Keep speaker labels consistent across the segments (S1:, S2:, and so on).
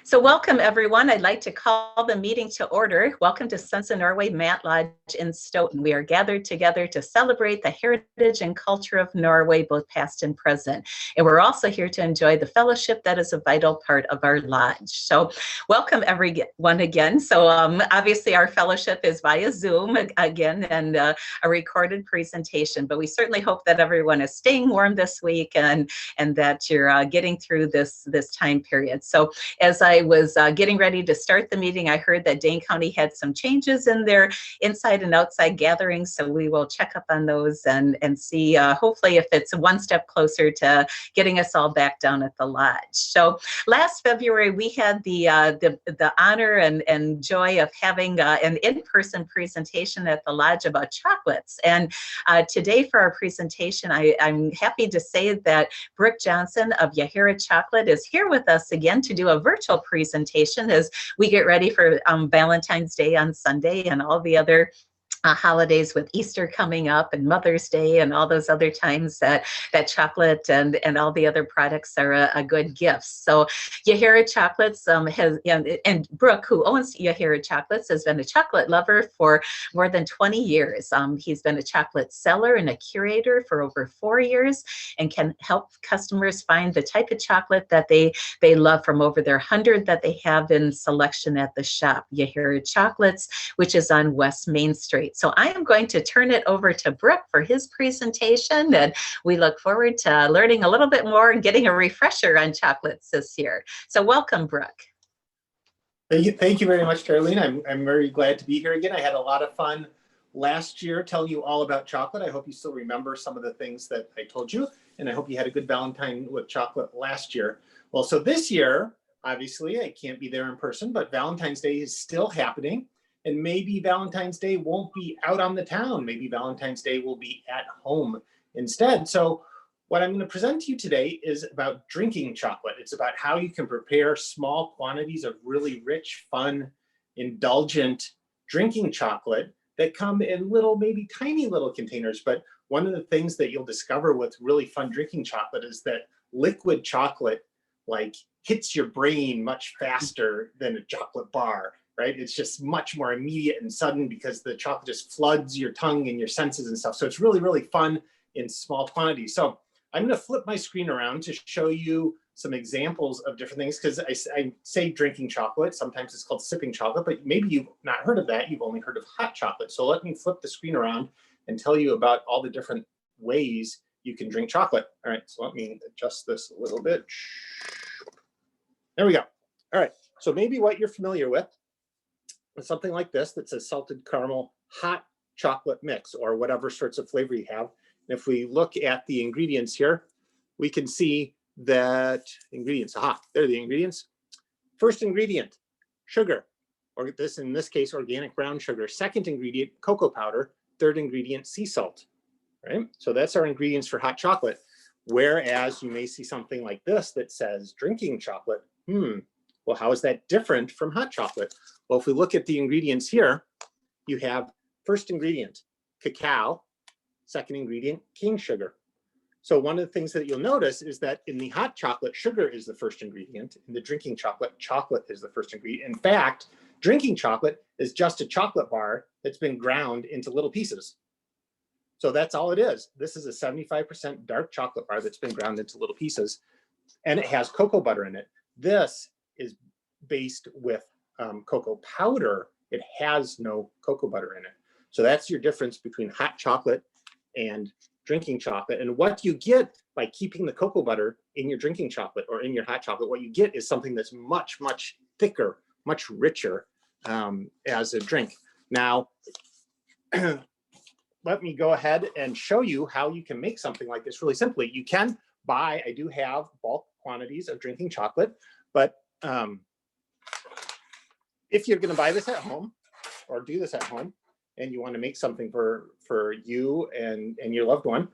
S1: So welcome everyone. I'd like to call the meeting to order. Welcome to Sons of Norway Mandt Lodge in Stoughton. We are gathered together to celebrate the heritage and culture of Norway, both past and present. And we're also here to enjoy the fellowship that is a vital part of our lodge. So welcome everyone again. So obviously our fellowship is via Zoom again and a recorded presentation, but we certainly hope that everyone is staying warm this week and that you're getting through this time period. So as I was getting ready to start the meeting, I heard that Dane County had some changes in their inside and outside gatherings, so we will check up on those and see hopefully if it's one step closer to getting us all back down at the lodge. So last February we had the honor and joy of having an in-person presentation at the lodge about chocolates, and today for our presentation I'm happy to say that Brook Johnson of Yahara Chocolate is here with us again to do a virtual presentation as we get ready for Valentine's Day on Sunday and all the other holidays with Easter coming up and Mother's Day and all those other times that chocolate and all the other products are a good gift. So Yahara Chocolates and Brook, who owns Yahara Chocolates, has been a chocolate lover for more than 20 years. He's been a chocolate seller and a curator for over 4 years and can help customers find the type of chocolate that they love from over their 100 that they have in selection at the shop, Yahara Chocolates, which is on West Main Street. So I am going to turn it over to Brook for his presentation, and we look forward to learning a little bit more and getting a refresher on chocolates this year. So welcome, Brook.
S2: Thank you very much, Caroline. I'm very glad to be here again. I had a lot of fun last year telling you all about chocolate. I hope you still remember some of the things that I told you, and I hope you had a good Valentine with chocolate last year. Well, so this year, obviously, I can't be there in person, but Valentine's Day is still happening. And maybe Valentine's Day won't be out on the town. Maybe Valentine's Day will be at home instead. So what I'm going to present to you today is about drinking chocolate. It's about how you can prepare small quantities of really rich, fun, indulgent drinking chocolate that come in little, maybe tiny little containers. But one of the things that you'll discover with really fun drinking chocolate is that liquid chocolate like hits your brain much faster than a chocolate bar. Right? It's just much more immediate and sudden because the chocolate just floods your tongue and your senses and stuff. So it's really, really fun in small quantities. So I'm going to flip my screen around to show you some examples of different things because I say drinking chocolate. Sometimes it's called sipping chocolate, but maybe you've not heard of that. You've only heard of hot chocolate. So let me flip the screen around and tell you about all the different ways you can drink chocolate. All right, so let me adjust this a little bit. There we go. All right, so maybe what you're familiar with something like this that says salted caramel hot chocolate mix or whatever sorts of flavor you have. And if we look at the ingredients here, we can see that ingredients, there are the ingredients. First ingredient, sugar, or in this case, organic brown sugar. Second ingredient, cocoa powder. Third ingredient, sea salt, right? So that's our ingredients for hot chocolate. Whereas you may see something like this that says drinking chocolate. Well, how is that different from hot chocolate? Well, if we look at the ingredients here, you have first ingredient, cacao, second ingredient, cane sugar. So one of the things that you'll notice is that in the hot chocolate, sugar is the first ingredient. In the drinking chocolate, chocolate is the first ingredient. In fact, drinking chocolate is just a chocolate bar that's been ground into little pieces. So that's all it is. This is a 75% dark chocolate bar that's been ground into little pieces, and it has cocoa butter in it. This is based with cocoa powder. It has no cocoa butter in it. So that's your difference between hot chocolate and drinking chocolate. And what you get by keeping the cocoa butter in your drinking chocolate or in your hot chocolate, what you get is something that's much, much thicker, much richer as a drink. Now, let me go ahead and show you how you can make something like this really simply. You can buy, I do have bulk quantities of drinking chocolate, but if you're going to buy this at home or do this at home and you want to make something for you and your loved one,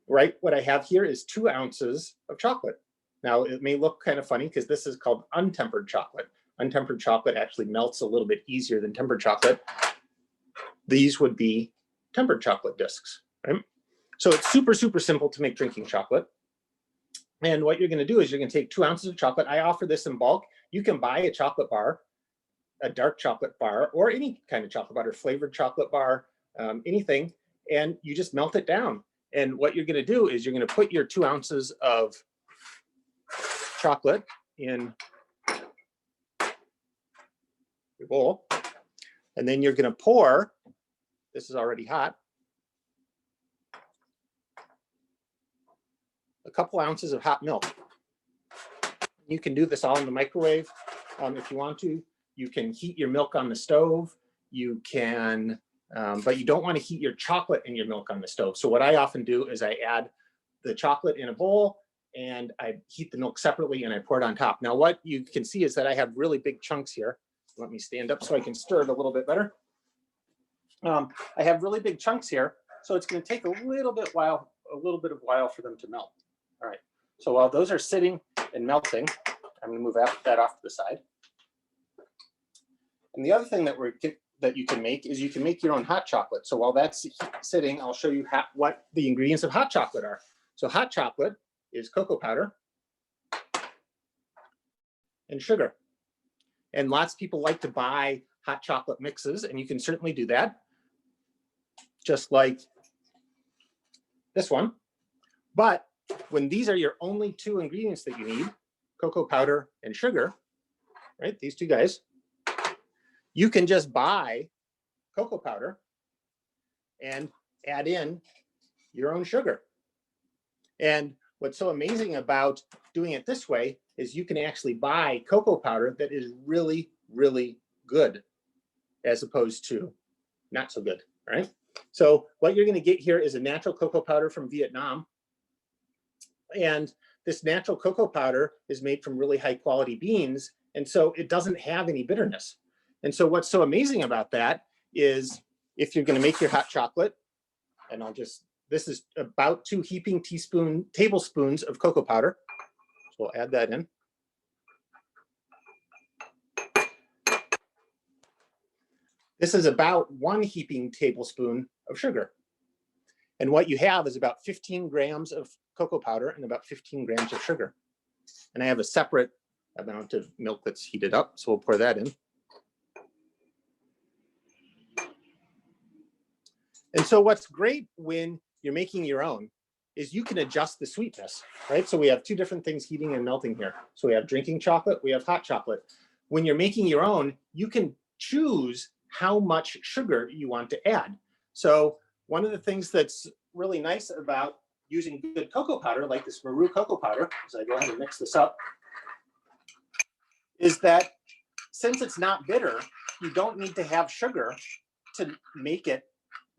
S2: right? What I have here is 2 ounces of chocolate. Now, it may look kind of funny because this is called untempered chocolate. Untempered chocolate actually melts a little bit easier than tempered chocolate. These would be tempered chocolate discs, right? So it's super, super simple to make drinking chocolate. And what you're going to do is you're going to take 2 ounces of chocolate. I offer this in bulk. You can buy a chocolate bar, a dark chocolate bar, or any kind of chocolate bar, or flavored chocolate bar, anything, and you just melt it down. And what you're going to do is you're going to put your 2 ounces of chocolate in your bowl, and then you're going to pour, this is already hot, a couple ounces of hot milk. You can do this all in the microwave if you want to. You can heat your milk on the stove. You can, but you don't want to heat your chocolate and your milk on the stove. So what I often do is I add the chocolate in a bowl and I heat the milk separately and I pour it on top. Now what you can see is that I have really big chunks here. Let me stand up so I can stir it a little bit better. I have really big chunks here, so it's going to take a little bit of while for them to melt. All right, so while those are sitting and melting, I'm going to move that off to the side. And the other thing that you can make is you can make your own hot chocolate. So while that's sitting, I'll show you what the ingredients of hot chocolate are. So hot chocolate is cocoa powder and sugar. And lots of people like to buy hot chocolate mixes, and you can certainly do that, just like this one. But when these are your only 2 ingredients that you need, cocoa powder and sugar, right, these 2 guys, you can just buy cocoa powder and add in your own sugar. And what's so amazing about doing it this way is you can actually buy cocoa powder that is really, really good as opposed to not so good, right? So what you're going to get here is a natural cocoa powder from Vietnam. And this natural cocoa powder is made from really high quality beans. And so it doesn't have any bitterness. And so what's so amazing about that is if you're going to make your hot chocolate, and this is about 2 heaping tablespoons of cocoa powder. So we'll add that in. This is about 1 heaping tablespoon of sugar. And what you have is about 15 grams of cocoa powder and about 15 grams of sugar. And I have a separate amount of milk that's heated up, so we'll pour that in. And so what's great when you're making your own is you can adjust the sweetness, right? So we have 2 different things heating and melting here. So we have drinking chocolate, we have hot chocolate. When you're making your own, you can choose how much sugar you want to add. So one of the things that's really nice about using good cocoa powder, like this Moro cocoa powder, as I go ahead and mix this up, is that since it's not bitter, you don't need to have sugar to make it,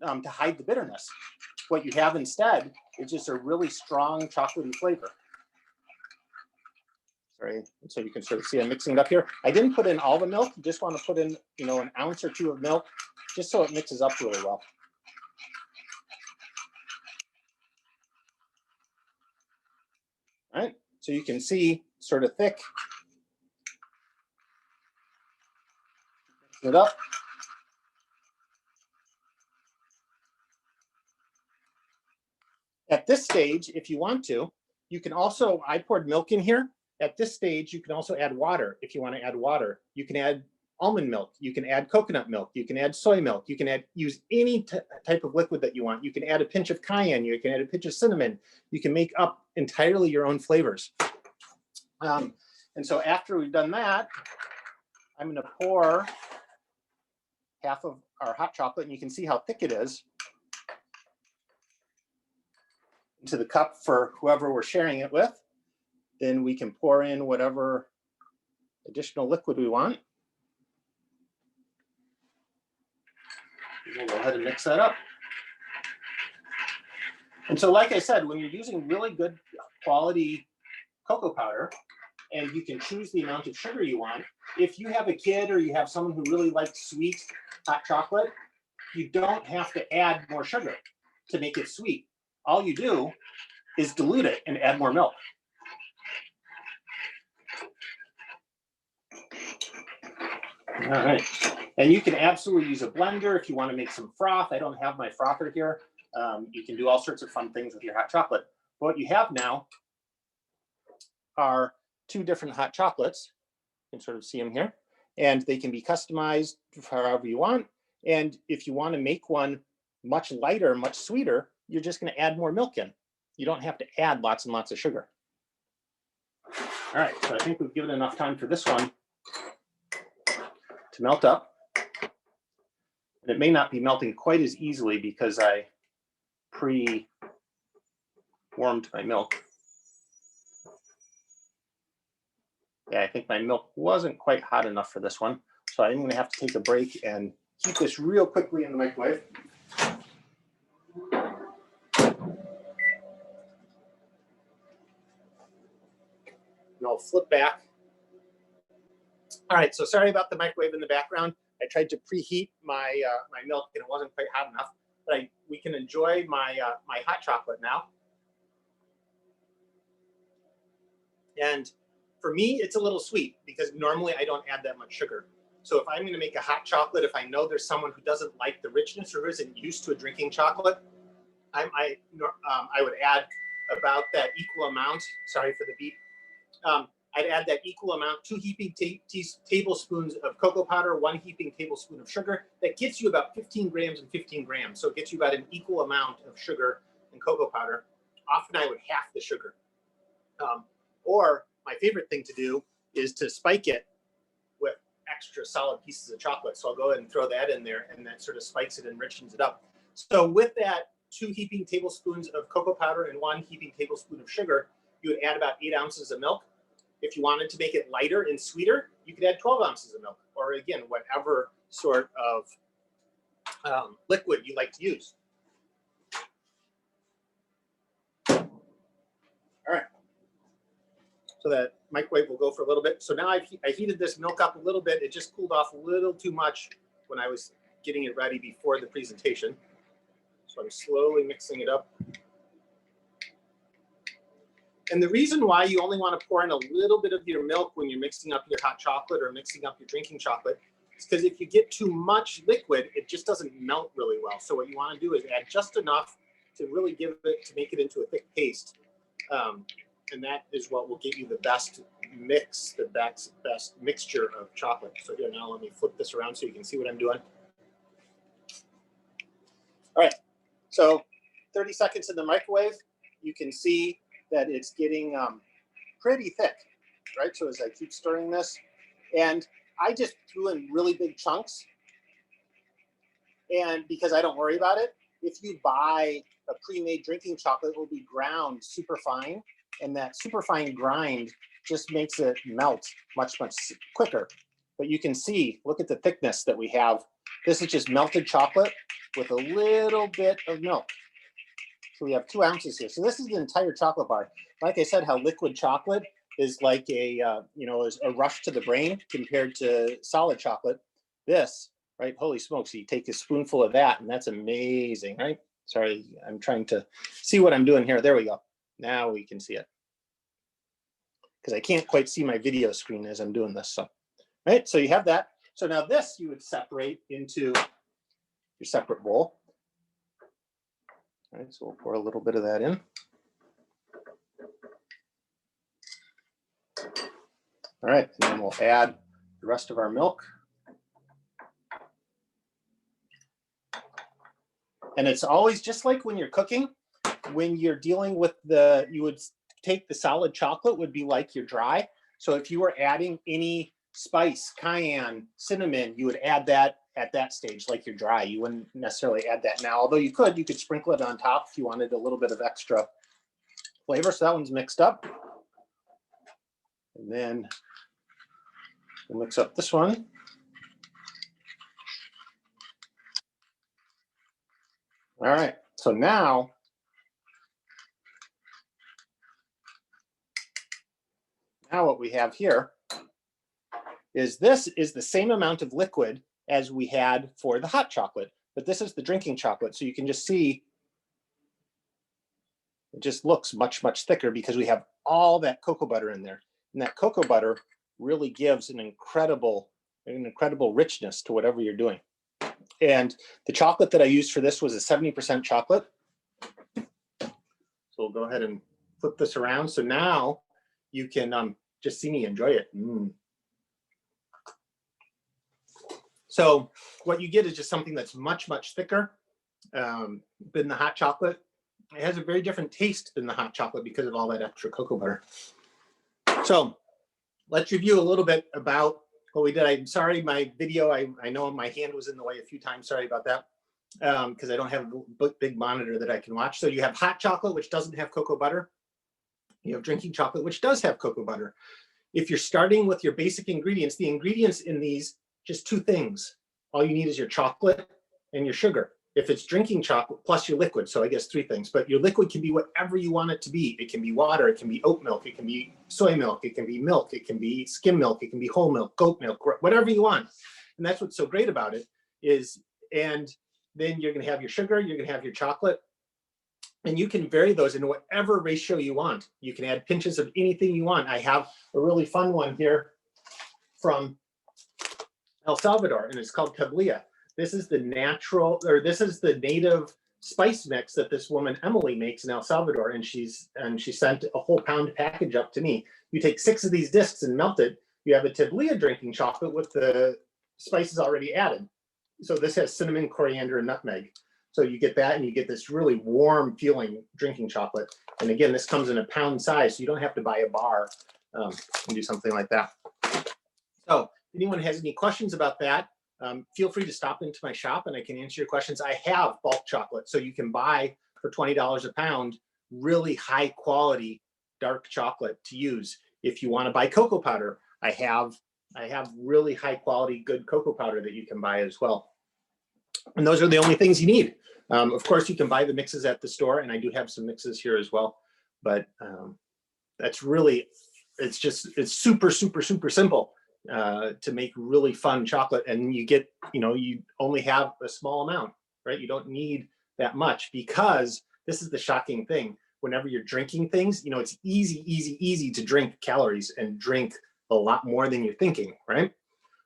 S2: to hide the bitterness. What you have instead is just a really strong chocolatey flavor. Sorry, and so you can sort of see I'm mixing it up here. I didn't put in all the milk, just want to put in, an ounce or 2 of milk, just so it mixes up really well. All right, so you can see sort of thick. Mix it up. At this stage, if you want to, you can also, I poured milk in here. At this stage, you can also add water if you want to add water. You can add almond milk. You can add coconut milk. You can add soy milk. You can use any type of liquid that you want. You can add a pinch of cayenne. You can add a pinch of cinnamon. You can make up entirely your own flavors. And so after we've done that, I'm going to pour half of our hot chocolate, and you can see how thick it is, into the cup for whoever we're sharing it with. Then we can pour in whatever additional liquid we want. We'll go ahead and mix that up. And so like I said, when you're using really good quality cocoa powder, and you can choose the amount of sugar you want, if you have a kid or you have someone who really likes sweet hot chocolate, you don't have to add more sugar to make it sweet. All you do is dilute it and add more milk. All right, and you can absolutely use a blender if you want to make some froth. I don't have my frother here. You can do all sorts of fun things with your hot chocolate. What you have now are 2 different hot chocolates. You can sort of see them here. And they can be customized however you want. And if you want to make one much lighter, much sweeter, you're just going to add more milk in. You don't have to add lots and lots of sugar. All right, so I think we've given enough time for this one to melt up. And it may not be melting quite as easily because I pre-warmed my milk. Yeah, I think my milk wasn't quite hot enough for this one. So I'm going to have to take a break and heat this real quickly in the microwave. And I'll flip back. All right, so sorry about the microwave in the background. I tried to preheat my my milk and it wasn't quite hot enough. But we can enjoy my my hot chocolate now. And for me, it's a little sweet because normally I don't add that much sugar. So if I'm going to make a hot chocolate, if I know there's someone who doesn't like the richness or isn't used to a drinking chocolate, I would add about that equal amount. Sorry for the beep. I'd add that equal amount, 2 heaping tablespoons of cocoa powder, 1 heaping tablespoon of sugar. That gets you about 15 grams and 15 grams. So it gets you about an equal amount of sugar and cocoa powder. Often I would half the sugar. Or my favorite thing to do is to spike it with extra solid pieces of chocolate. So I'll go ahead and throw that in there, and that sort of spikes it and richens it up. So with that 2 heaping tablespoons of cocoa powder and 1 heaping tablespoon of sugar, you would add about 8 ounces of milk. If you wanted to make it lighter and sweeter, you could add 12 ounces of milk, or again, whatever sort of liquid you like to use. All right. So that microwave will go for a little bit. So now I heated this milk up a little bit. It just cooled off a little too much when I was getting it ready before the presentation. So I'm slowly mixing it up. And the reason why you only want to pour in a little bit of your milk when you're mixing up your hot chocolate or mixing up your drinking chocolate is because if you get too much liquid, it just doesn't melt really well. So what you want to do is add just enough to really give it, to make it into a thick paste. And that is what will get you the best mix, the best mixture of chocolate. So here, now let me flip this around so you can see what I'm doing. All right, so 30 seconds in the microwave, you can see that it's getting pretty thick, right? So as I keep stirring this, and I just threw in really big chunks, and because I don't worry about it, if you buy a pre-made drinking chocolate, it will be ground super fine, and that super fine grind just makes it melt much, much quicker. But you can see, look at the thickness that we have. This is just melted chocolate with a little bit of milk. So we have 2 ounces here. So this is the entire chocolate bar. Like I said, how liquid chocolate is like a, is a rush to the brain compared to solid chocolate. This, right, holy smokes, you take a spoonful of that and that's amazing, right? Sorry, I'm trying to see what I'm doing here. There we go. Now we can see it. Because I can't quite see my video screen as I'm doing this. So, right, so you have that. So now this you would separate into your separate bowl. All right, so we'll pour a little bit of that in. All right, and then we'll add the rest of our milk. And it's always just like when you're cooking, when you're dealing with you would take the solid chocolate would be like your dry. So if you were adding any spice, cayenne, cinnamon, you would add that at that stage like your dry. You wouldn't necessarily add that now, although you could sprinkle it on top if you wanted a little bit of extra flavor. So that one's mixed up. And then we'll mix up this one. All right, so now what we have here is this is the same amount of liquid as we had for the hot chocolate, but this is the drinking chocolate. So you can just see it just looks much, much thicker because we have all that cocoa butter in there. And that cocoa butter really gives an incredible richness to whatever you're doing. And the chocolate that I used for this was a 70% chocolate. So we'll go ahead and flip this around. So now you can just see me enjoy it. So what you get is just something that's much, much thicker than the hot chocolate. It has a very different taste than the hot chocolate because of all that extra cocoa butter. So let's review a little bit about what we did. I'm sorry, my video, I know my hand was in the way a few times. Sorry about that, because I don't have a big monitor that I can watch. So you have hot chocolate, which doesn't have cocoa butter. You have drinking chocolate, which does have cocoa butter. If you're starting with your basic ingredients, the ingredients in these, just two things. All you need is your chocolate and your sugar. If it's drinking chocolate plus your liquid, so I guess three things, but your liquid can be whatever you want it to be. It can be water, it can be oat milk, it can be soy milk, it can be milk, it can be skim milk, it can be whole milk, goat milk, whatever you want. And that's what's so great about it is, and then you're gonna have your sugar, you're gonna have your chocolate, and you can vary those in whatever ratio you want. You can add pinches of anything you want. I have a really fun one here from El Salvador, and it's called tablilla. This is the natural, or this is the native spice mix that this woman Emily makes in El Salvador, and she sent a whole pound package up to me. You take 6 of these discs and melt it. You have a tablilla drinking chocolate with the spices already added. So this has cinnamon, coriander, and nutmeg. So you get that, and you get this really warm feeling drinking chocolate. And again, this comes in a pound size, so you don't have to buy a bar and do something like that. So if anyone has any questions about that, feel free to stop into my shop and I can answer your questions. I have bulk chocolate, so you can buy for $20 a pound really high quality dark chocolate to use. If you want to buy cocoa powder, I have really high quality good cocoa powder that you can buy as well. And those are the only things you need. Of course, you can buy the mixes at the store, and I do have some mixes here as well. But that's really, it's super, super, super simple to make really fun chocolate. And you get, you only have a small amount, right? You don't need that much, because this is the shocking thing. Whenever you're drinking things, it's easy to drink calories and drink a lot more than you're thinking, right?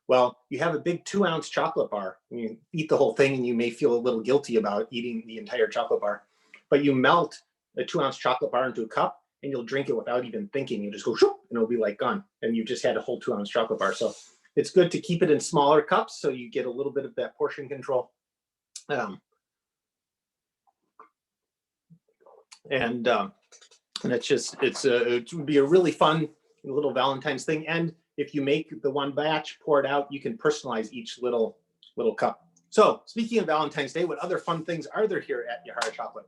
S2: Well, you have a big 2-ounce chocolate bar, and you eat the whole thing, and you may feel a little guilty about eating the entire chocolate bar, but you melt a 2-ounce chocolate bar into a cup, and you'll drink it without even thinking. You just go, shoop, and it'll be like gone, and you just had a whole 2-ounce chocolate bar. So it's good to keep it in smaller cups, so you get a little bit of that portion control. And it would be a really fun little Valentine's thing. And if you make the one batch, pour it out, you can personalize each little cup. So speaking of Valentine's Day, what other fun things are there here at Yahara Chocolate?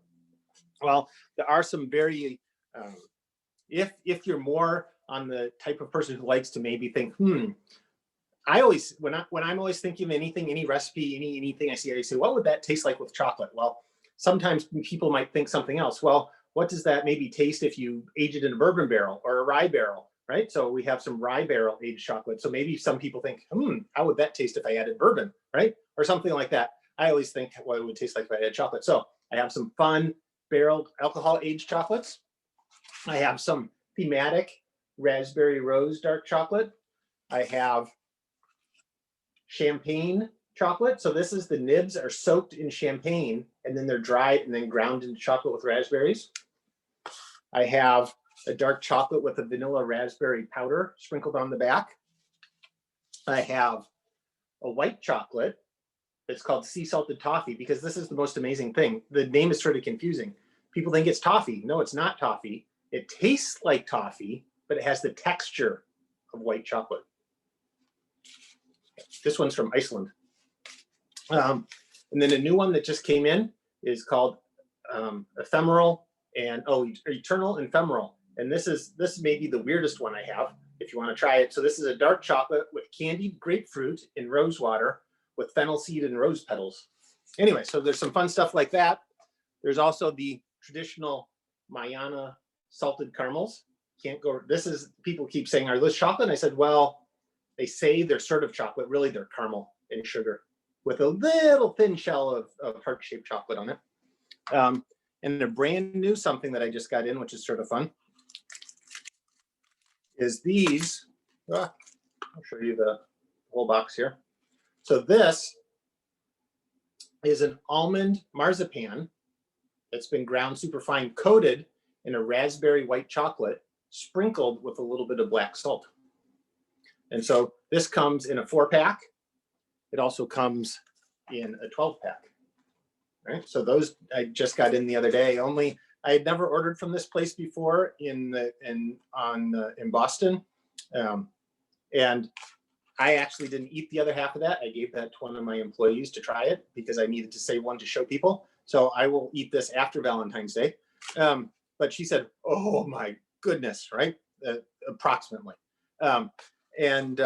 S2: Well, there are some very, if you're more on the type of person who likes to maybe think, I always, when I'm always thinking of anything, any recipe, anything I say, what would that taste like with chocolate? Well, sometimes people might think something else. Well, what does that maybe taste if you age it in a bourbon barrel or a rye barrel, right? So we have some rye barrel aged chocolate. So maybe some people think, how would that taste if I added bourbon, right? Or something like that. I always think what it would taste like if I added chocolate. So I have some fun barreled alcohol aged chocolates. I have some thematic raspberry rose dark chocolate. I have champagne chocolate. So this is the nibs are soaked in champagne, and then they're dried and then ground into chocolate with raspberries. I have a dark chocolate with a vanilla raspberry powder sprinkled on the back. I have a white chocolate. It's called sea salted toffee, because this is the most amazing thing. The name is sort of confusing. People think it's toffee. No, it's not toffee. It tastes like toffee, but it has the texture of white chocolate. This one's from Iceland. And then a new one that just came in is called ephemeral and eternal ephemeral. And this may be the weirdest one I have, if you want to try it. So this is a dark chocolate with candied grapefruit in rose water with fennel seed and rose petals. Anyway, so there's some fun stuff like that. There's also the traditional Mayana salted caramels. Can't go. People keep saying, are those chocolate? And I said, well, they say they're sort of chocolate. Really, they're caramel and sugar with a little thin shell of heart-shaped chocolate on it. And a brand new something that I just got in, which is sort of fun, is these. I'll show you the whole box here. So this is an almond marzipan that's been ground super fine, coated in a raspberry white chocolate, sprinkled with a little bit of black salt. And so this comes in a 4-pack. It also comes in a 12-pack. Right? So those I just got in the other day. Only I had never ordered from this place before in Boston, and I actually didn't eat the other half of that. I gave that to one of my employees to try it because I needed to save one to show people. So I will eat this after Valentine's Day. But she said, "Oh my goodness!" Right? Approximately, and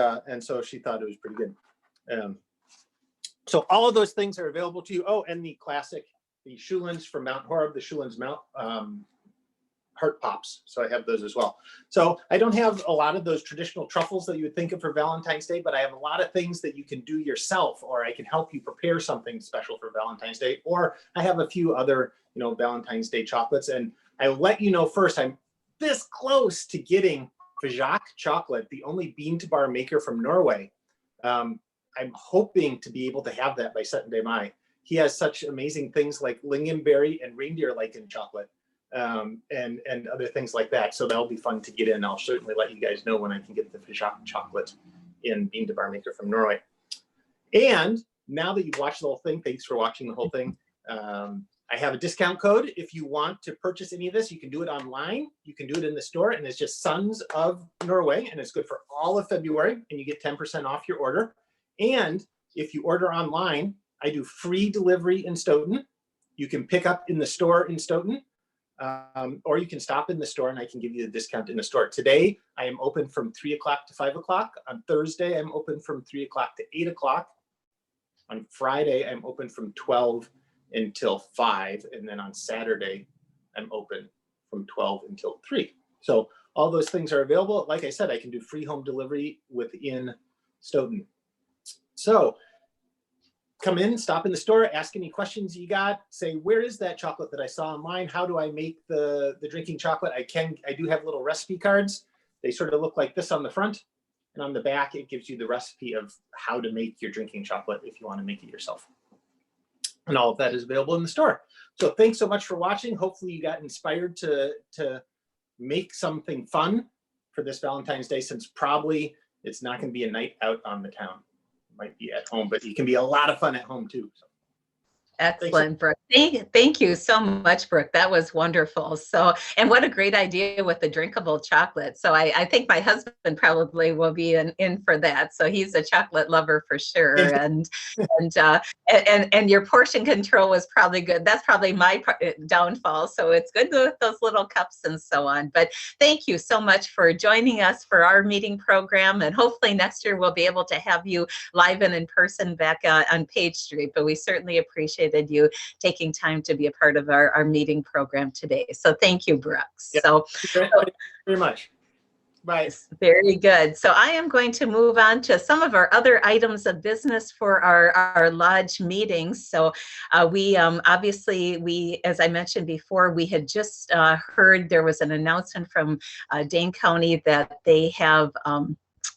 S2: so she thought it was pretty good. So all of those things are available to you. Oh, and the classic, the Schulins from Mount Horeb, the Schulins Mount Heart Pops. So I have those as well. So I don't have a lot of those traditional truffles that you would think of for Valentine's Day, but I have a lot of things that you can do yourself, or I can help you prepare something special for Valentine's Day. Or I have a few other, Valentine's Day chocolates. And I'll let you know first, I'm this close to getting Fjak chocolate, the only bean to bar maker from Norway. I'm hoping to be able to have that by 7 Mai. He has such amazing things like lingonberry and reindeer lichen chocolate, and other things like that. So that'll be fun to get in. I'll certainly let you guys know when I can get the Fjak chocolate in bean to bar maker from Norway. And now that you've watched the whole thing, thanks for watching the whole thing. I have a discount code. If you want to purchase any of this, you can do it online. You can do it in the store, and it's just Sons of Norway, and it's good for all of February, and you get 10% off your order. And if you order online, I do free delivery in Stoughton. You can pick up in the store in Stoughton, or you can stop in the store and I can give you the discount in the store. Today, I am open from 3 o'clock to 5 o'clock. On Thursday, I'm open from 3 o'clock to 8 o'clock. On Friday, I'm open from 12 until 5. And then on Saturday, I'm open from 12 until 3. So all those things are available. Like I said, I can do free home delivery within Stoughton. So come in, stop in the store, ask any questions you got, say, where is that chocolate that I saw online? How do I make the drinking chocolate? I do have little recipe cards. They sort of look like this on the front, and on the back, it gives you the recipe of how to make your drinking chocolate if you want to make it yourself. And all of that is available in the store. So thanks so much for watching. Hopefully you got inspired to make something fun for this Valentine's Day, since probably it's not going to be a night out on the town. Might be at home, but it can be a lot of fun at home too. So.
S1: Excellent, Brooke. Thank you so much, Brooke. That was wonderful. So, and what a great idea with the drinkable chocolate. So I think my husband probably will be in for that. So he's a chocolate lover for sure. And your portion control was probably good. That's probably my downfall. So it's good with those little cups and so on. But thank you so much for joining us for our meeting program. And hopefully next year we'll be able to have you live and in person back on Page Street. But we certainly appreciate you taking time to be a part of our meeting program today. So thank you, Brooks.
S2: Yeah,
S1: so
S2: thank you very much. Bye.
S1: Very good. So I am going to move on to some of our other items of business for our lodge meetings. So we obviously, as I mentioned before, we had just heard there was an announcement from Dane County that they have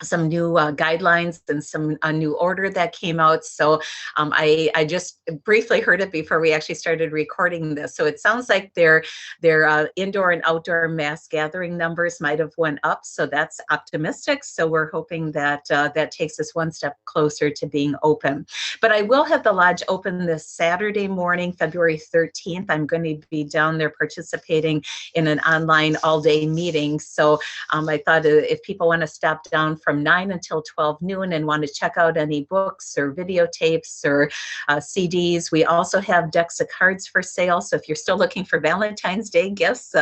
S1: some new guidelines and a new order that came out. So I just briefly heard it before we actually started recording this. So it sounds like their indoor and outdoor mass gathering numbers might have went up. So that's optimistic. So we're hoping that that takes us one step closer to being open. But I will have the lodge open this Saturday morning, February 13th. I'm going to be down there participating in an online all-day meeting. So I thought if people want to stop down from 9 until 12 noon and want to check out any books or videotapes or CDs. We also have decks of cards for sale. So if you're still looking for Valentine's Day gifts,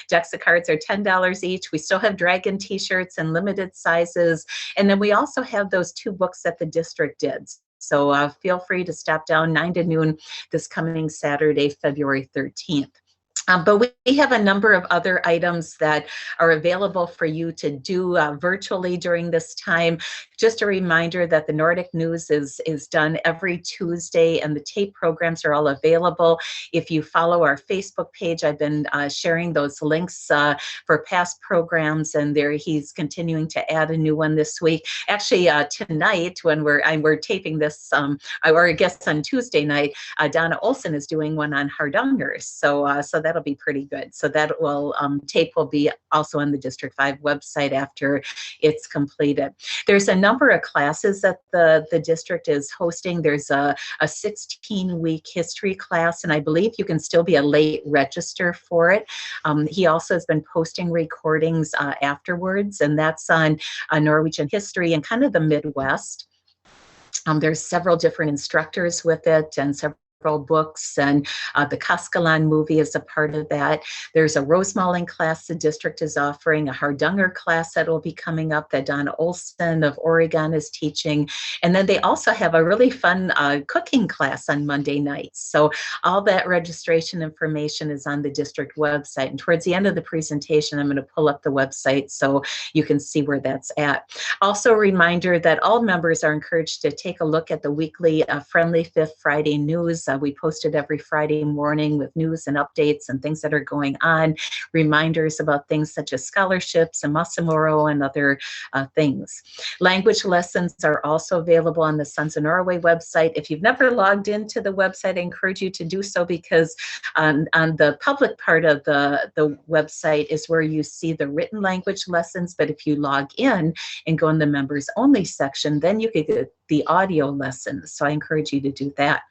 S1: decks of cards are $10 each. We still have dragon t-shirts in limited sizes. And then we also have those 2 books that the district did. So feel free to stop down 9 to noon this coming Saturday, February 13th. But we have a number of other items that are available for you to do virtually during this time. Just a reminder that the Nordic News is done every Tuesday, and the tape programs are all available. If you follow our Facebook page, I've been sharing those links for past programs, and he's continuing to add a new one this week. Actually, tonight when we're taping this, or I guess on Tuesday night, Donna Olson is doing one on Hardanger. So that'll that'll be pretty good. So that will tape will be also on the District 5 website after it's completed. There's a number of classes that the district is hosting. There's a 16-week history class, and I believe you can still be a late register for it. He also has been posting recordings afterwards, and that's on Norwegian history and kind of the Midwest. There's several different instructors with it and several books, and the Kaskalan movie is a part of that. There's a rosemalling class the district is offering, a hardunger class that will be coming up that Don Olson of Oregon is teaching. And then they also have a really fun cooking class on Monday nights. So all that registration information is on the district website. And towards the end of the presentation, I'm going to pull up the website so you can see where that's at. Also a reminder that all members are encouraged to take a look at the weekly Friendly Fifth Friday news. We post it every Friday morning with news and updates and things that are going on, reminders about things such as scholarships and Masse Moro and other things. Language lessons are also available on the Sons of Norway website. If you've never logged into the website, I encourage you to do so, because on the public part of the website is where you see the written language lessons. But if you log in and go in the members only section, then you can get the audio lessons. So I encourage you to do that.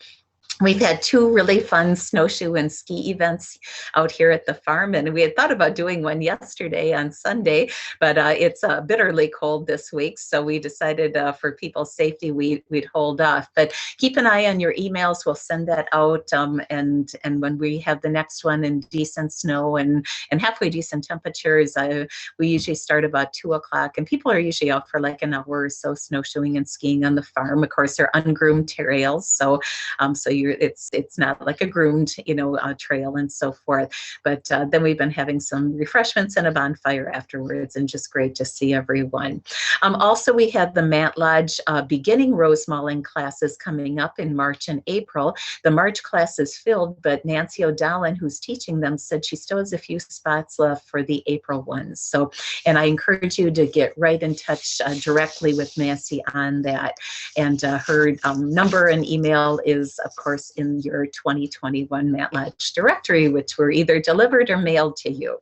S1: We've had two really fun snowshoe and ski events out here at the farm, and we had thought about doing one yesterday on Sunday, but it's bitterly cold this week, so we decided for people's safety we'd hold off. But keep an eye on your emails. We'll send that out, and when we have the next one in decent snow and halfway decent temperatures, we usually start about 2 o'clock, and people are usually out for like an hour or so snowshoeing and skiing on the farm. Of course, they're ungroomed trails, so it's not like a groomed, trail and so forth. But then we've been having some refreshments and a bonfire afterwards, and just great to see everyone. Also, we have the Mandt Lodge beginning rosemalling classes coming up in March and April. The March class is filled, but Nancy O'Dallin, who's teaching them, said she still has a few spots left for the April ones. So, and I encourage you to get right in touch directly with Nancy on that. And her number and email is, of course, in your 2021 Mandt Lodge directory, which were either delivered or mailed to you.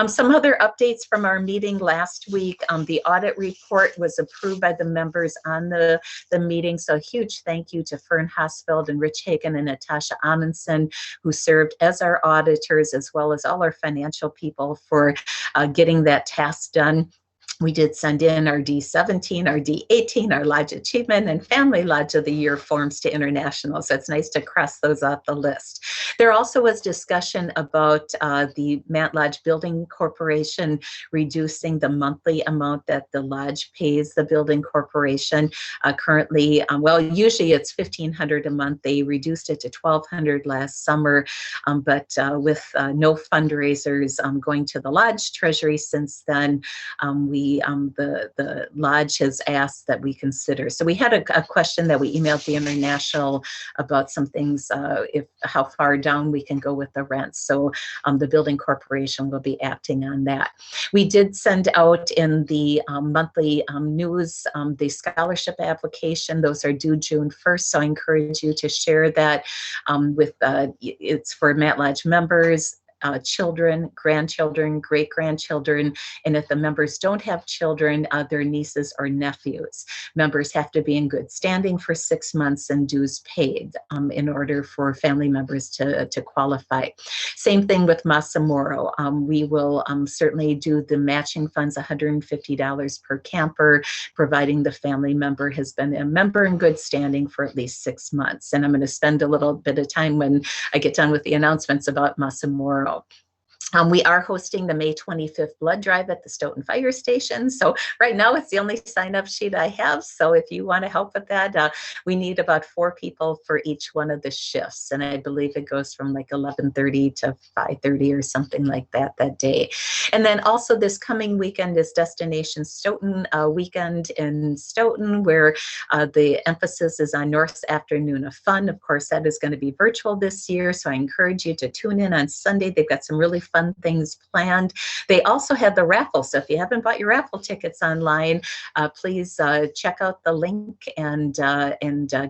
S1: Some other updates from our meeting last week. The audit report was approved by the members on the meeting, so a huge thank you to Fern Hosfeld and Rich Hagen and Natasha Amundsen, who served as our auditors, as well as all our financial people for getting that task done. We did send in our D17, our D18, our Lodge Achievement, and Family Lodge of the Year forms to International. So it's nice to cross those off the list. There also was discussion about the Mandt Lodge Building Corporation reducing the monthly amount that the lodge pays the building corporation. Currently, well, usually it's $1,500 a month. They reduced it to $1,200 last summer, but with no fundraisers going to the lodge treasury since then, the lodge has asked that we consider. So we had a question that we emailed the International about some things, how far down we can go with the rent. So the building corporation will be acting on that. We did send out in the monthly news the scholarship application. Those are due June 1st. So I encourage you to share that with, it's for Mandt Lodge members, children, grandchildren, great-grandchildren, and if the members don't have children, their nieces or nephews. Members have to be in good standing for 6 months and dues paid in order for family members to qualify. Same thing with Masse Moro. We will certainly do the matching funds, $150 per camper, providing the family member has been a member in good standing for at least 6 months. And I'm going to spend a little bit of time when I get done with the announcements about Masse Moro. We are hosting the May 25th blood drive at the Stoughton Fire Station. So right now it's the only sign-up sheet I have. So if you want to help with that, we need about 4 people for each one of the shifts. And I believe it goes from like 11:30 to 5:30 or something like that day. And then also this coming weekend is Destination Stoughton weekend in Stoughton, where the emphasis is on North's Afternoon of Fun. Of course, that is going to be virtual this year. So I encourage you to tune in on Sunday. They've got some really fun fun things planned. They also have the raffle. So if you haven't bought your raffle tickets online, please check out the link and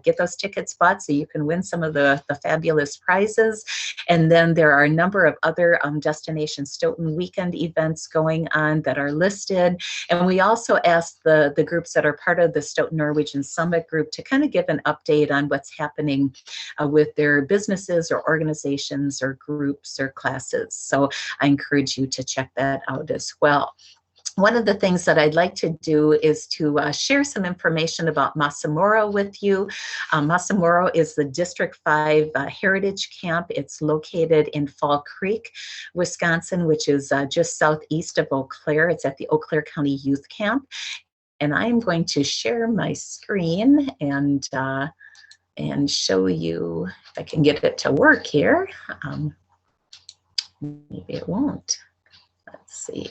S1: get those tickets bought so you can win some of the fabulous prizes. And then there are a number of other Destination Stoughton weekend events going on that are listed. And we also asked the groups that are part of the Stoughton Norwegian Summit group to kind of give an update on what's happening with their businesses or organizations or groups or classes. So I encourage you to check that out as well. One of the things that I'd like to do is to share some information about Masse Moro with you. Masse Moro is the District 5 Heritage Camp. It's located in Fall Creek, Wisconsin, which is just southeast of Eau Claire. It's at the Eau Claire County Youth Camp. And I'm going to share my screen and show you if I can get it to work here. Maybe it won't. Let's see.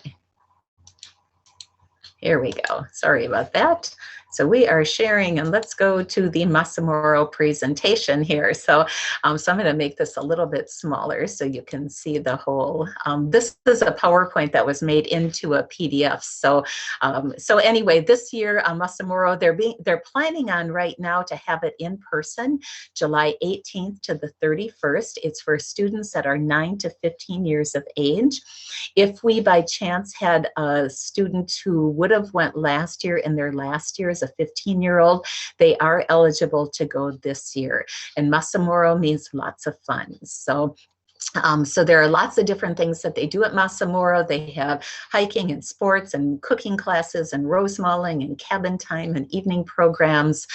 S1: Here we go. Sorry about that. So we are sharing, and let's go to the Masse Moro presentation here. So, I'm going to make this a little bit smaller so you can see the whole. This is a PowerPoint that was made into a PDF. So, anyway, this year, Masse Moro, they're planning on right now to have it in person, July 18th to the 31st. It's for students that are 9 to 15 years of age. If we by chance had a student who would have went last year in their last year as a 15-year-old, they are eligible to go this year. And Masse Moro means lots of fun. So there are lots of different things that they do at Masse Moro. They have hiking and sports and cooking classes and rose mauling and cabin time and evening programs.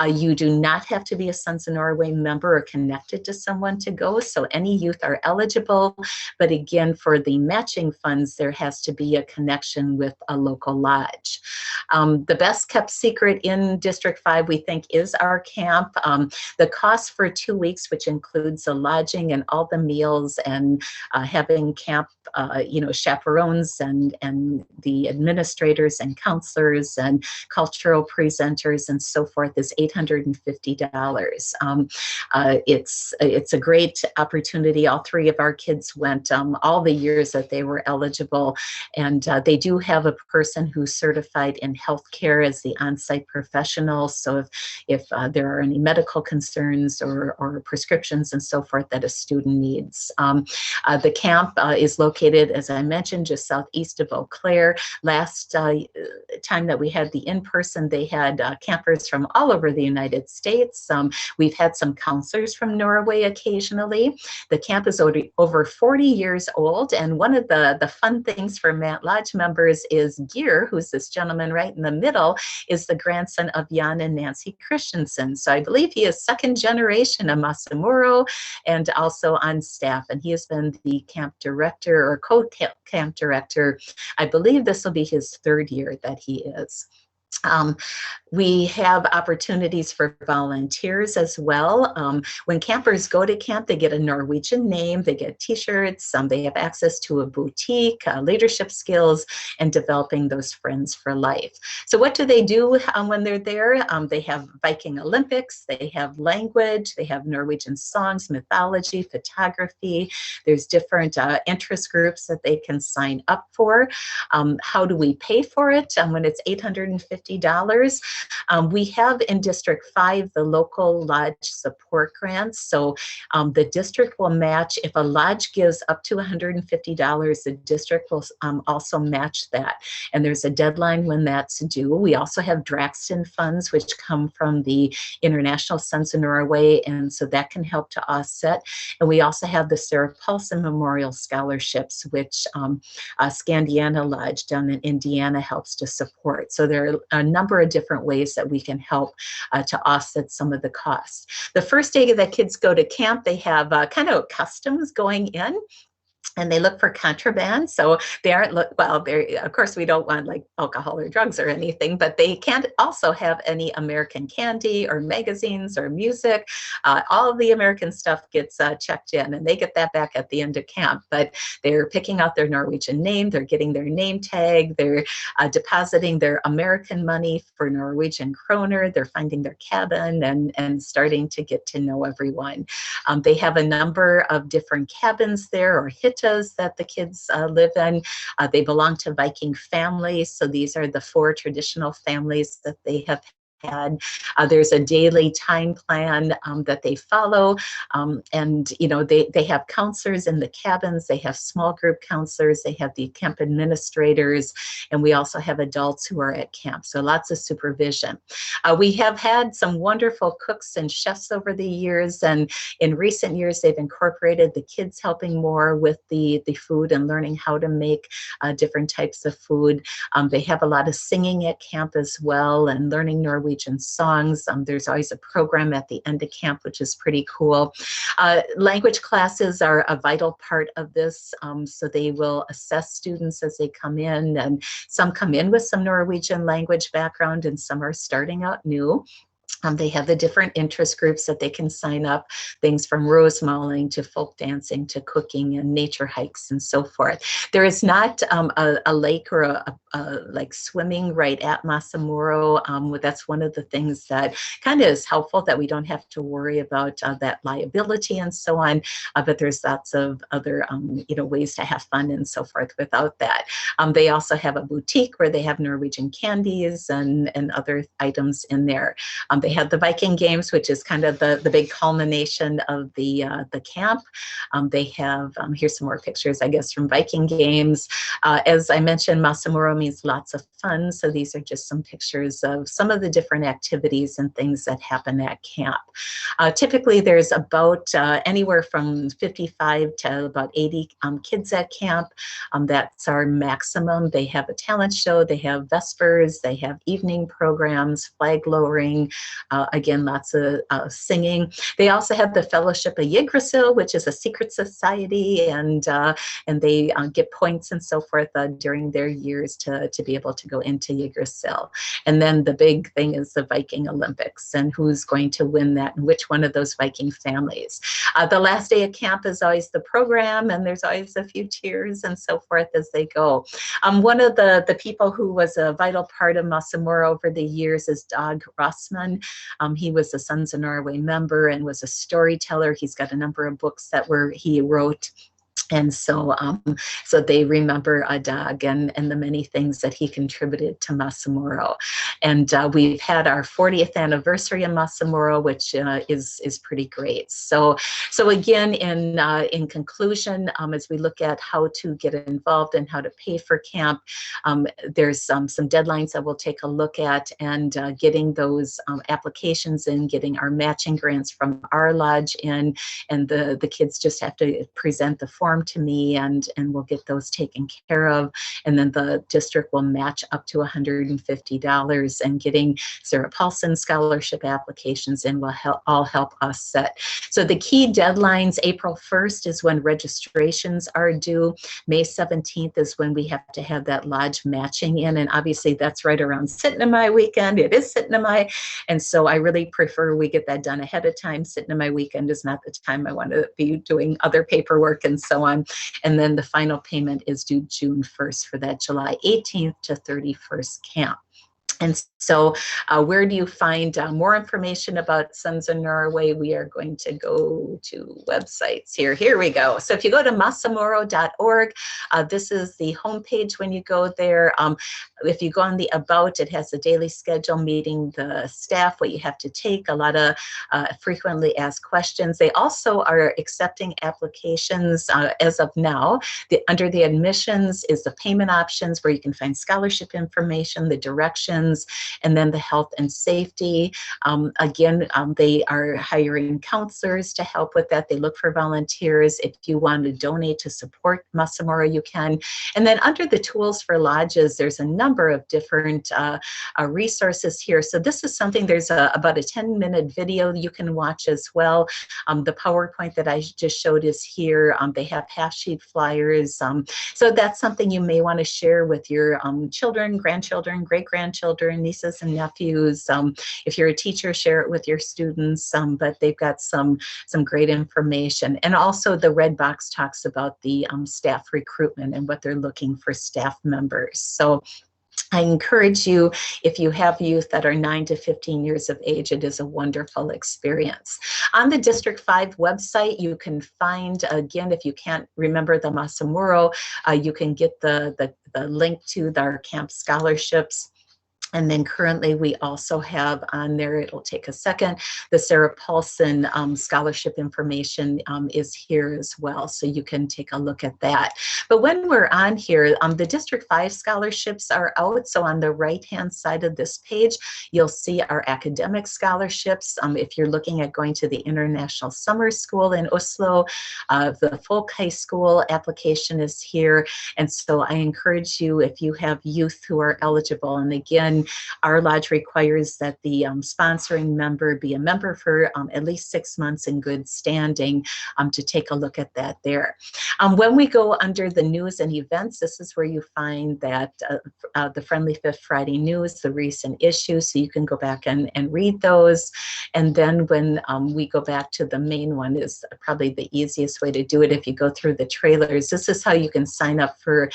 S1: You do not have to be a Sons of Norway member or connected to someone to go, so any youth are eligible. But again, for the matching funds, there has to be a connection with a local lodge. The best kept secret in District 5, we think, is our camp. The cost for 2 weeks, which includes the lodging and all the meals and having camp, chaperones and the administrators and counselors and cultural presenters and so forth, is $850. It's a great opportunity. All 3 of our kids went all the years that they were eligible, and they do have a person who's certified in healthcare as the on-site professional. So if there are any medical concerns or prescriptions and so forth that a student needs. The camp is located, as I mentioned, just southeast of Eau Claire. Last time that we had the in-person, they had campers from all over the United States. We've had some counselors from Norway occasionally. The camp is over 40 years old, and one of the fun things for Mandt Lodge members is Geir, who's this gentleman right in the middle, is the grandson of Jan and Nancy Christensen. So I believe he is second generation of Masse Moro and also on staff, and he has been the camp director or co-camp director. I believe this will be his 3rd year that he is. We have opportunities for volunteers as well. When campers go to camp, they get a Norwegian name, they get t-shirts, they have access to a boutique, leadership skills, and developing those friends for life. So what do they do when they're there? They have Viking Olympics, they have language, they have Norwegian songs, mythology, photography. There's different interest groups that they can sign up for. How do we pay for it? When it's $850, we have in District 5 the local lodge support grants. So the district will match, if a lodge gives up to $150, the district will also match that. And there's a deadline when that's due. We also have Draxton funds, which come from the International Sons of Norway, and so that can help to offset. And we also have the Sarah Paulson Memorial Scholarships, which Scandiana Lodge down in Indiana helps to support. So there are a number of different ways that we can help to offset some of the costs. The first day that kids go to camp, they have kind of customs going in. And they look for contraband, so they aren't of course we don't want like alcohol or drugs or anything, but they can't also have any American candy or magazines or music. All of the American stuff gets checked in, and they get that back at the end of camp. But they're picking out their Norwegian name, they're getting their name tag, they're depositing their American money for Norwegian kroner, they're finding their cabin and starting to get to know everyone. They have a number of different cabins there, or hit huttas that the kids live in. They belong to Viking families, so these are the 4 traditional families that they have had. There's a daily time plan that they follow, and they have counselors in the cabins, they have small group counselors, they have the camp administrators, and we also have adults who are at camp, so lots of supervision. We have had some wonderful cooks and chefs over the years, and in recent years they've incorporated the kids helping more with the food and learning how to make different types of food. They have a lot of singing at camp as well, and learning Norwegian songs. There's always a program at the end of camp, which is pretty cool. Language classes are a vital part of this, so they will assess students as they come in, and some come in with some Norwegian language background and some are starting out new. They have the different interest groups that they can sign up, things from rose mauling to folk dancing to cooking and nature hikes and so forth. There is not a lake or a like swimming right at Masse Moro. That's one of the things that kind of is helpful, that we don't have to worry about that liability and so on, but there's lots of other ways to have fun and so forth without that. They also have a boutique where they have Norwegian candies and other items in there. They have the Viking Games, which is kind of the big culmination of the camp. They have, here's some more pictures, I guess, from Viking Games. As I mentioned, Masse Moro means lots of fun. So these are just some pictures of some of the different activities and things that happen at camp. Typically, there's about anywhere from 55 to about 80 kids at camp. That's our maximum. They have a talent show, they have vespers, they have evening programs, flag lowering, again, lots of singing. They also have the Fellowship of Yggdrasil, which is a secret society, and they get points and so forth during their years to be able to go into Yggdrasil. And then the big thing is the Viking Olympics, and who's going to win that and which one of those Viking families. The last day of camp is always the program, and there's always a few cheers and so forth as they go. One of the people who was a vital part of Masse Moro over the years is Dag Rossmann. He was a Sons of Norway member and was a storyteller. He's got a number of books that he wrote. And so they remember Dag and the many things that he contributed to Masse Moro. And we've had our 40th anniversary in Masse Moro, which is pretty great. So again, in conclusion, as we look at how to get involved and how to pay for camp, there's some deadlines that we'll take a look at, and getting those applications in, getting our matching grants from our lodge in, and the kids just have to present the form to me, and we'll get those taken care of. And then the district will match up to $150, and getting Sarah Paulson scholarship applications in will all help us set. So the key deadlines: April 1st is when registrations are due. May 17th is when we have to have that lodge matching in, and obviously that's right around Sitnamai weekend. It is Sitnamai, and so I really prefer we get that done ahead of time. Sitnamai weekend is not the time I want to be doing other paperwork and so on. And then the final payment is due June 1st for that July 18th to 31st camp. And so where do you find more information about Sons of Norway? We are going to go to websites here. Here we go. So if you go to massemoro.org, this is the homepage when you go there. If you go on the About, it has a daily schedule, meeting the staff, what you have to take, a lot of frequently asked questions. They also are accepting applications as of now. Under the admissions is the payment options, where you can find scholarship information, the directions, and then the health and safety. They are hiring counselors to help with that. They look for volunteers. If you want to donate to support Masse Moro, you can. And then under the tools for lodges, there's a number of different resources here. So this is something, there's about a 10-minute video you can watch as well. The PowerPoint that I just showed is here. They have half sheet flyers. So that's something you may want to share with your children, grandchildren, great-grandchildren, nieces and nephews. If you're a teacher, share it with your students, but they've got some great information. And also the red box talks about the staff recruitment and what they're looking for staff members. So I encourage you, if you have youth that are 9 to 15 years of age, it is a wonderful experience. On the District 5 website, you can find, again, if you can't remember the Masse Moro, you can get the link to our camp scholarships. And then currently we also have on there, it'll take a second, the Sarah Paulson scholarship information is here as well. So you can take a look at that. But when we're on here, the District 5 scholarships are out. So on the right-hand side of this page, you'll see our academic scholarships. If you're looking at going to the International Summer School in Oslo, the Folk High School application is here. And so I encourage you, if you have youth who are eligible, and again, our lodge requires that the sponsoring member be a member for at least 6 months in good standing, to take a look at that there. When we go under the news and events, this is where you find that the Friendly Fifth Friday news, the recent issues, so you can go back and read those. And then when we go back to the main one, is probably the easiest way to do it. If you go through the trailers, this is how you can sign up for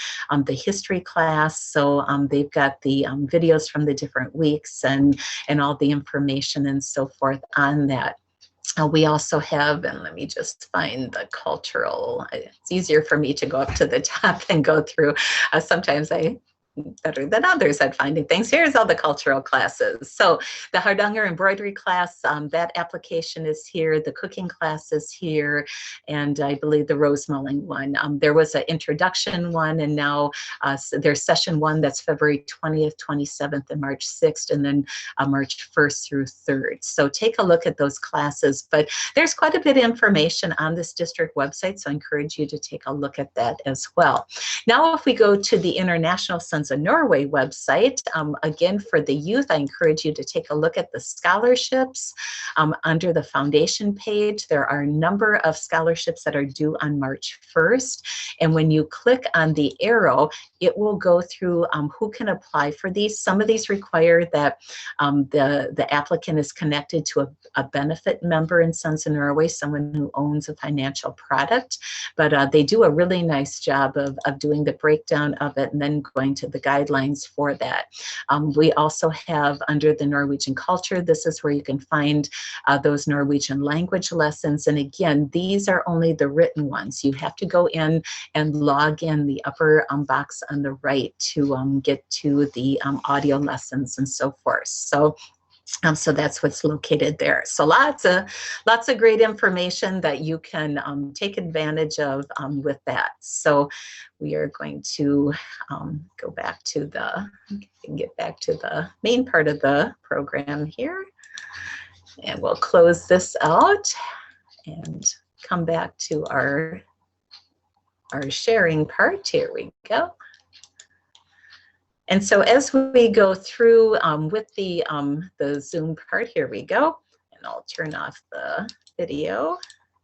S1: the history class. So they've got the videos from the different weeks and all the information and so forth on that. We also have, and let me just find the cultural, it's easier for me to go up to the top and go through. Sometimes I better than others at finding things. Here's all the cultural classes. So the Hardanger embroidery class, that application is here. The cooking class is here. And I believe the rose mulling one. There was an introduction one, and now there's session 1 that's February 20th, 27th, and March 6th, and then March 1st through 3rd. So take a look at those classes. But there's quite a bit of information on this district website, so I encourage you to take a look at that as well. Now, if we go to the International Sons of Norway website, again, for the youth, I encourage you to take a look at the scholarships. Under the foundation page, there are a number of scholarships that are due on March 1st. And when you click on the arrow, it will go through who can apply for these. Some of these require that the applicant is connected to a benefit member in Sons of Norway, someone who owns a financial product. But they do a really nice job of doing the breakdown of it and then going to the guidelines for that. We also have under the Norwegian culture, this is where you can find those Norwegian language lessons. And again, these are only the written ones. You have to go in and log in the upper box on the right to get to the audio lessons and so forth. So that's what's located there. So lots of great information that you can take advantage of with that. So we are going to go back to get back to the main part of the program here, and we'll close this out and come back to our sharing part. Here we go. And so as we go through with the Zoom part, here we go. And I'll turn off the video.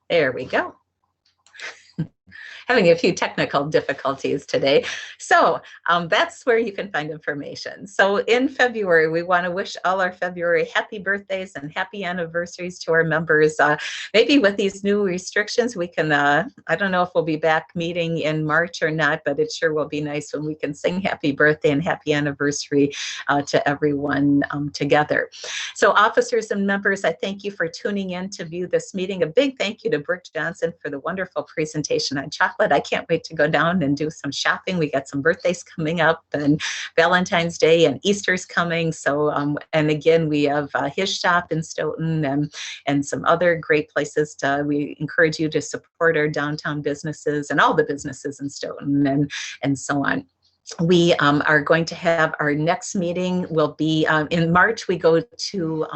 S1: There we go. Having a few technical difficulties today. So that's where you can find information. So in February, we want to wish all our February happy birthdays and happy anniversaries to our members. Maybe with these new restrictions, we can, I don't know if we'll be back meeting in March or not, but it sure will be nice when we can sing happy birthday and happy anniversary to everyone together. So officers and members, I thank you for tuning in to view this meeting. A big thank you to Brook Johnson for the wonderful presentation on chocolate. I can't wait to go down and do some shopping. We got some birthdays coming up and Valentine's Day and Easter's coming. So, and again, we have his shop in Stoughton and some other great places. We encourage you to support our downtown businesses and all the businesses in Stoughton and so on. We are going to have our next meeting will be in March. We go to,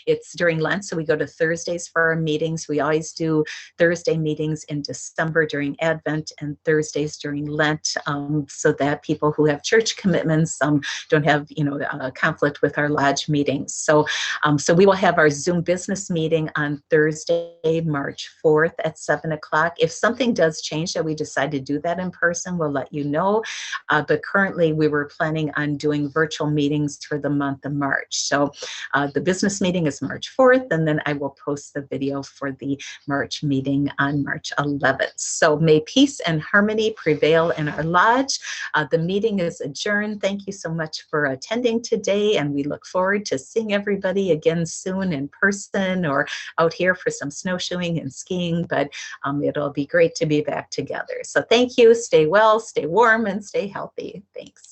S1: it's during Lent, so we go to Thursdays for our meetings. We always do Thursday meetings in December during Advent and Thursdays during Lent, so that people who have church commitments don't have, a conflict with our lodge meetings. So, so we will have our Zoom business meeting on Thursday, March 4th at 7 o'clock. If something does change that we decide to do that in person, we'll let you know. But but currently we were planning on doing virtual meetings for the month of March. So the business meeting is March 4th, and then I will post the video for the March meeting on March 11th. So may peace and harmony prevail in our lodge. The meeting is adjourned. Thank you so much for attending today, and we look forward to seeing everybody again soon in person or out here for some snowshoeing and skiing, but it'll be great to be back together. So thank you. Stay well, stay warm, and stay healthy. Thanks.